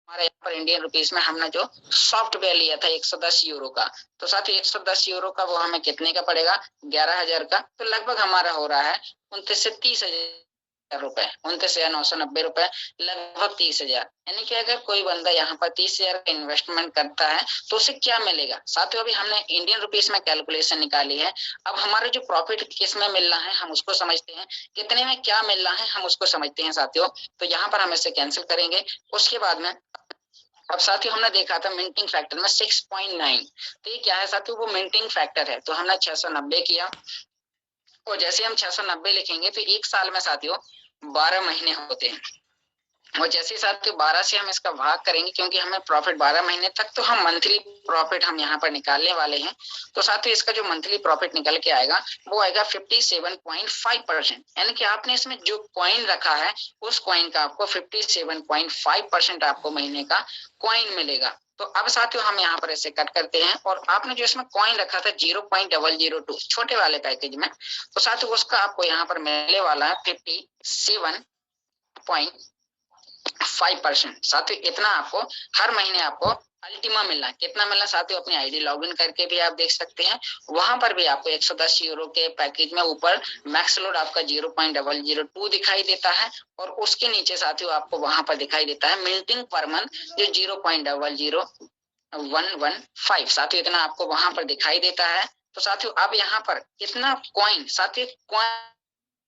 हमारे यहाँ पर इंडियन रुपीस में हमने जो सॉफ्टवेयर लिया था 110 यूरो का, तो साथ ही 110 यूरो का वो हमें कितने का पड़ेगा, 11,000 का। तो लगभग हमारा हो रहा है 29 से 30,000 रुपए, 29,990 रुपए, लगभग 30,000। यानी कि अगर कोई बंदा यहाँ पर 30,000 का इन्वेस्टमेंट करता है तो उसे क्या मिलेगा। साथियों अभी हमने इंडियन रुपीस में कैलकुलेशन निकाली है। अब हमारा जो प्रॉफिट किस में मिल रहा है हम उसको समझते हैं, कितने में क्या मिल रहा है हम उसको समझते हैं साथियों। तो यहाँ पर हम इसे कैंसिल करेंगे। उसके बाद में अब साथियों हमने देखा था मिंटिंग फैक्टर में 6.9, तो ये क्या है साथियों, वो मिंटिंग फैक्टर है। तो हमने 690 किया, और जैसे हम 690 लिखेंगे तो एक साल में साथियों 12 महीने होते हैं, और जैसे साथियों 12 से हम इसका भाग करेंगे, क्योंकि हमें प्रॉफिट 12 महीने तक, तो हम मंथली प्रॉफिट हम यहाँ पर निकालने वाले हैं। तो साथियों इसका जो मंथली प्रॉफिट निकल के आएगा वो आएगा 57.5%। यानी कि आपने इसमें जो कॉइन रखा है उस कॉइन का आपको 57.5% आपको महीने का कॉइन मिलेगा। तो अब साथियों हम यहाँ पर ऐसे कट करते हैं, और आपने जो इसमें कॉइन रखा था 0.002 छोटे वाले पैकेज में, तो साथियों उसका आपको यहाँ पर मिलने वाला है 57.5%। साथियों इतना आपको हर महीने आपको अल्टीमा मिलना है। कितना मिलना साथियों, अपनी आईडी लॉगिन करके भी आप देख सकते हैं, वहां पर भी आपको 110 यूरो के पैकेज में ऊपर मैक्स लोड आपका 0.002 दिखाई देता है, और उसके नीचे साथियों आपको वहां पर दिखाई देता है मिल्टिंग पर मंथ जो 0.00115। साथियों इतना आपको वहां पर दिखाई देता है। तो साथियों अब यहाँ पर कितना कॉइन, साथियों कॉइन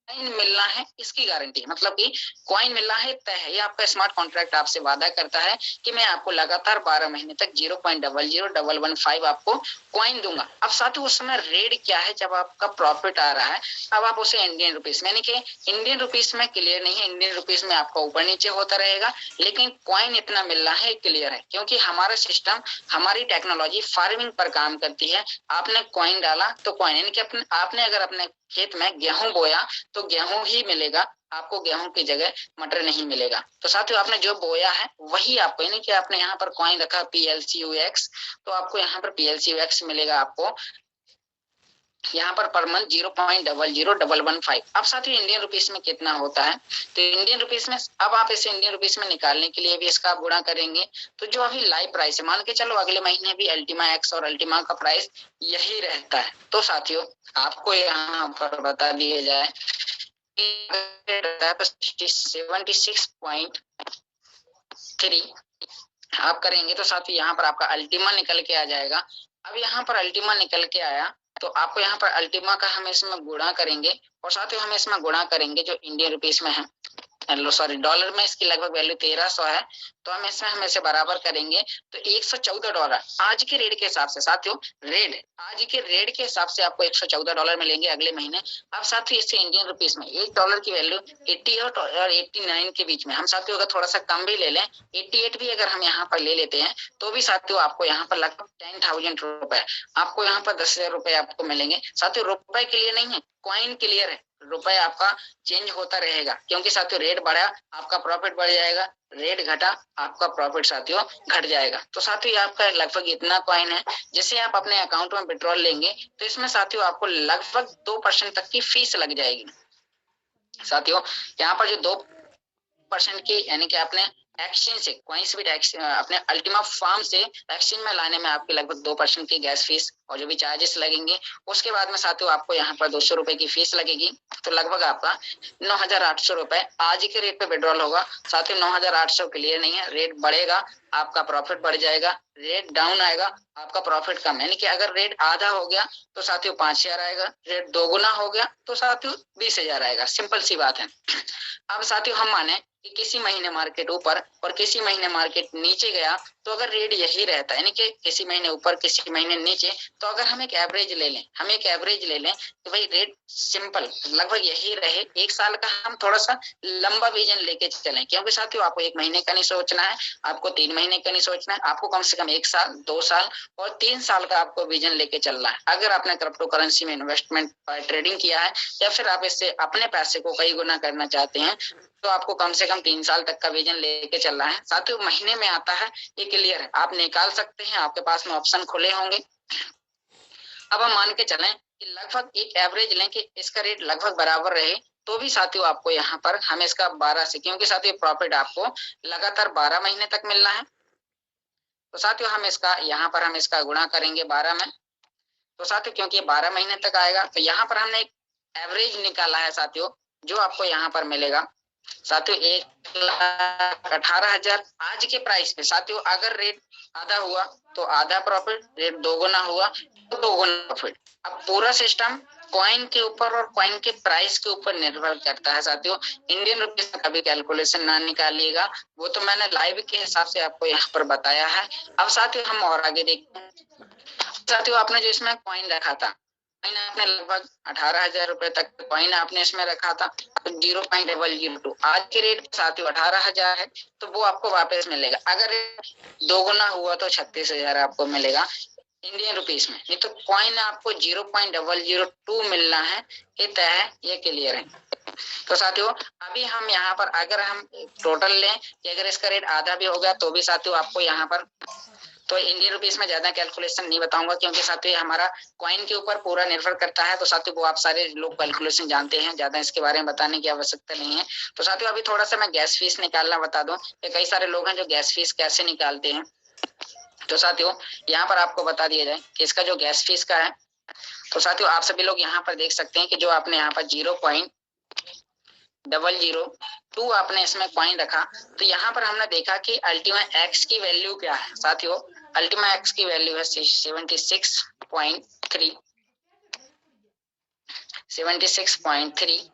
मिलना है इसकी गारंटी, मतलब कि कॉइन मिलना है तय है। ये आपका स्मार्ट कॉन्ट्रैक्ट आपसे वादा करता है कि मैं आपको लगातार 12 महीने तक 0.00115 आपको कॉइन दूंगा। अब साथियों उस समय रेट क्या है जब आपका प्रॉफिट आ रहा है, अब आप उसे इंडियन रुपीस में, यानी कि इंडियन रुपीस में क्लियर नहीं है, इंडियन रुपीस में आपका ऊपर नीचे होता रहेगा, लेकिन कॉइन इतना मिल रहा है क्लियर है, क्योंकि हमारा सिस्टम, हमारी टेक्नोलॉजी फार्मिंग पर काम करती है। आपने कॉइन डाला तो कॉइन, यानी कि आपने अगर अपने खेत में गेहूं बोया तो गेहूं ही मिलेगा आपको, गेहूं की जगह मटर नहीं मिलेगा। तो साथियों आपने जो बोया है वही आपको, यानी कि आपने यहाँ पर कॉइन रखा PLCUX, तो आपको यहाँ पर PLCUX मिलेगा आपको यहाँ पर मंथ 0.00115। अब साथियों इंडियन रुपीस में कितना होता है, तो इंडियन रुपीस में अब आप इसे इंडियन रुपीस में निकालने के लिए भी इसका आप गुणा करेंगे। तो जो अभी लाइव प्राइस है, मान के चलो अगले महीने भी अल्टीमा एक्स और अल्टीमा का प्राइस यही रहता है, तो साथियों आपको यहाँ पर बता दिया जाए 76.3 आप करेंगे, तो साथियों यहाँ पर आपका अल्टीमा निकल के आ जाएगा। अब यहाँ पर अल्टीमा निकल के आया तो आपको यहाँ पर अल्टीमा का हम इसमें गुणा करेंगे, और साथियों हम इसमें गुणा करेंगे जो इंडियन रुपीस में है, सॉरी डॉलर में इसकी लगभग वैल्यू 1300 है, तो हम इसे बराबर करेंगे तो $114 आज के रेट के हिसाब से साथियों, आज के रेट के हिसाब से आपको $114 मिलेंगे अगले महीने। अब साथियों इससे इंडियन रुपीस में $1 की वैल्यू 88 और 89 के बीच में, हम साथियों अगर थोड़ा सा कम भी ले लें, 88 भी अगर हम यहाँ पर ले लेते हैं, तो भी साथियों आपको यहाँ पर लगभग 10,000 रुपए, आपको यहाँ पर 10,000 रुपए आपको मिलेंगे। साथियों रुपए के लिए नहीं है, कॉइन क्लियर है, रुपए आपका चेंज होता रहेगा, क्योंकि साथियों रेट बढ़ा आपका प्रॉफिट बढ़ जाएगा, रेट घटा आपका प्रॉफिट साथियों घट जाएगा। तो साथियों आपका लगभग इतना कॉइन है, जैसे आप अपने अकाउंट में विड्रॉल लेंगे तो इसमें साथियों आपको लगभग 2% तक की फीस लग जाएगी। साथियों यहाँ पर जो 2% की, यानी कि आपने एक्सचेंज से कोई भी अपने अल्टीमा फार्म से एक्सचेंज में लाने में आपकी लगभग 2% की गैस फीस और जो भी चार्जेस लगेंगे, उसके बाद में साथियों आपको यहाँ पर 200 रुपए की फीस लगेगी, तो लगभग आपका 9,800 रुपए आज के रेट पे विड्रॉल होगा। साथियों 9,800 क्लियर नहीं है, रेट बढ़ेगा आपका प्रॉफिट बढ़ जाएगा, रेट डाउन आएगा आपका प्रॉफिट कम, यानी कि अगर रेट आधा हो गया तो साथियों 5,000 आएगा, रेट दोगुना हो गया तो साथियों 20,000 आएगा, सिंपल सी बात है। अब साथियों हम माने कि किसी महीने मार्केट ऊपर और किसी महीने मार्केट नीचे गया, तो अगर रेट यही रहता है, यानी कि किसी महीने ऊपर किसी महीने नीचे, तो अगर हम एक एवरेज ले लें, तो भाई रेट सिंपल लगभग यही रहे, एक साल का हम थोड़ा सा लंबा विजन लेके चलें, क्योंकि साथियों आपको 1 महीने का नहीं सोचना है, आपको 3 महीने का नहीं सोचना है, आपको कम से कम 1 साल 2 साल और 3 साल का आपको विजन लेके चलना है। अगर आपने क्रिप्टो करेंसी में इन्वेस्टमेंट ट्रेडिंग किया है, या फिर आप इससे अपने पैसे को कई गुना करना चाहते हैं, तो आपको कम से कम 3 साल तक का विजन लेके चलना है। साथियों महीने में आता है ये क्लियर है, आप निकाल सकते हैं, आपके पास में ऑप्शन खुले होंगे। अब हम मान के चलें कि लगभग एक एवरेज लें कि इसका रेट लगभग बराबर रहे, तो भी साथियों आपको यहाँ पर हमें इसका 12 से, क्योंकि साथियों प्रॉफिट आपको लगातार 12 महीने तक मिलना है, तो साथियों हम इसका यहाँ पर हम इसका गुणा करेंगे 12 में। तो साथियों क्योंकि 12 महीने तक आएगा, तो यहाँ पर हमने एक एवरेज निकाला है साथियों, जो आपको यहाँ पर मिलेगा साथियों 1,18,000 आज के प्राइस पे। साथियों अगर रेट आधा हुआ तो आधा प्रॉफिट, रेट दोगुना हुआ तो दोगुना प्रॉफिट। अब पूरा सिस्टम कॉइन के ऊपर और कॉइन के प्राइस के ऊपर निर्भर करता है साथियों। इंडियन रुपीज में कभी कैलकुलेशन ना निकालिएगा, वो तो मैंने लाइव के हिसाब से आपको यहाँ पर बताया है। अब साथियों हम और आगे देखते हैं। साथियों आपने जो इसमें कॉइन रखा था, कॉइन आपने लगभग 18,000 रुपए तक कॉइन आपने इसमें रखा था, 0.002 आज के रेट साथियों 18,000 है, तो वो आपको वापस मिलेगा। अगर दोगुना हुआ तो 36,000 आपको मिलेगा इंडियन रुपीस में, नहीं तो कॉइन आपको 0.002 मिलना है, ये तय है, ये क्लियर है। तो साथियों अभी हम यहाँ पर अगर हम टोटल लें कि अगर इसका रेट आधा भी हो गया तो भी साथियों आपको यहाँ पर, तो इंडियन रुपीस में ज्यादा कैलकुलेशन नहीं बताऊंगा क्योंकि साथियों हमारा कॉइन के ऊपर पूरा निर्भर करता है, तो साथियों वो आप सारे लोग कैलकुलेशन जानते हैं, ज्यादा इसके बारे में बताने की आवश्यकता नहीं है। तो साथियों अभी थोड़ा सा मैं गैस फीस निकालना बता दूं कि कई सारे लोग हैं जो गैस फीस कैसे निकालते हैं। तो साथियों यहाँ पर आपको बता दिया जाए कि इसका जो गैस फीस का है, तो साथियों आप सभी लोग यहाँ पर देख सकते हैं कि जो आपने यहाँ पर 0.002 आपने इसमें कॉइन रखा, तो यहाँ पर हमने देखा कि अल्टीमा एक्स की वैल्यू क्या है साथियों। अल्टीमा एक्स की वैल्यू है 76.3।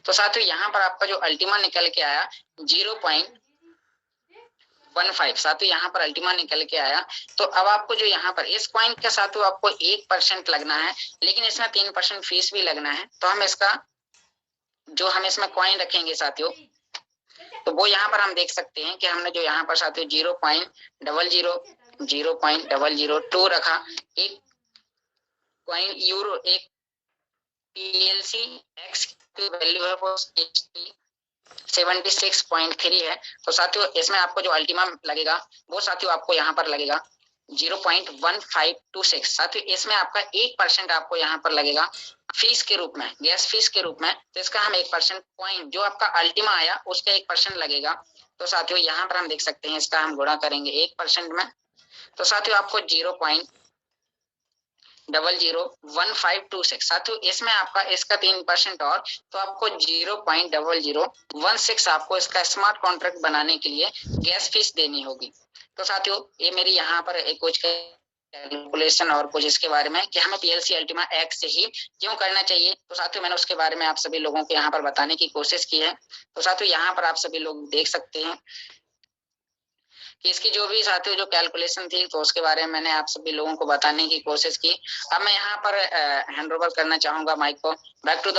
तो साथियों यहाँ पर आपका जो अल्टीमा निकल के आया 0.15 साथियों यहाँ पर अल्टीमा निकल के आया। तो अब आपको जो यहाँ पर इस कॉइन के साथियों आपको 1% लगना है, लेकिन इसमें 3% फीस भी लगना है। तो हम इसका जो हम इसमें कॉइन रखेंगे साथियों, तो वो यहाँ पर हम देख सकते हैं कि हमने जो यहाँ पर साथियों 0.002 रखा, एक कॉइन यूरो, एक पीएलसी एक्स की वैल्यू है वो 76.3 है। तो साथियों इसमें आपको जो अल्टीमा लगेगा वो साथियों आपको यहाँ पर लगेगा 0.1526। साथियों इसमें आपका 1% आपको यहाँ पर लगेगा फीस के रूप में, गैस फीस के रूप में। तो इसका हम 1% कॉइन जो आपका अल्टीमा आया उसका 1% लगेगा। तो साथियों यहाँ पर हम देख सकते हैं इसका हम गुणा करेंगे 1% में, तो साथियों आपको 0.001526। साथियों इसमें आपका इसका 3% और, तो आपको 0.0016 आपको इसका स्मार्ट कॉन्ट्रैक्ट बनाने के लिए गैस फीस देनी होगी। तो साथियों ये मेरी यहाँ पर एक कुछ कैलकुलेशन और कुछ इसके बारे में कि हमें पीएलसी अल्टीमा एक्स से ही क्यों करना चाहिए, तो साथियों मैंने उसके बारे में आप सभी लोगों को यहाँ पर बताने की कोशिश की है। तो साथियों यहाँ पर आप सभी लोग देख सकते हैं कि इसकी जो भी साथियों जो कैलकुलेशन थी, तो उसके बारे में मैंने आप सभी लोगों को बताने की कोशिश की। अब मैं यहाँ पर हैंड ओवर करना चाहूंगा माइक को बैक टू द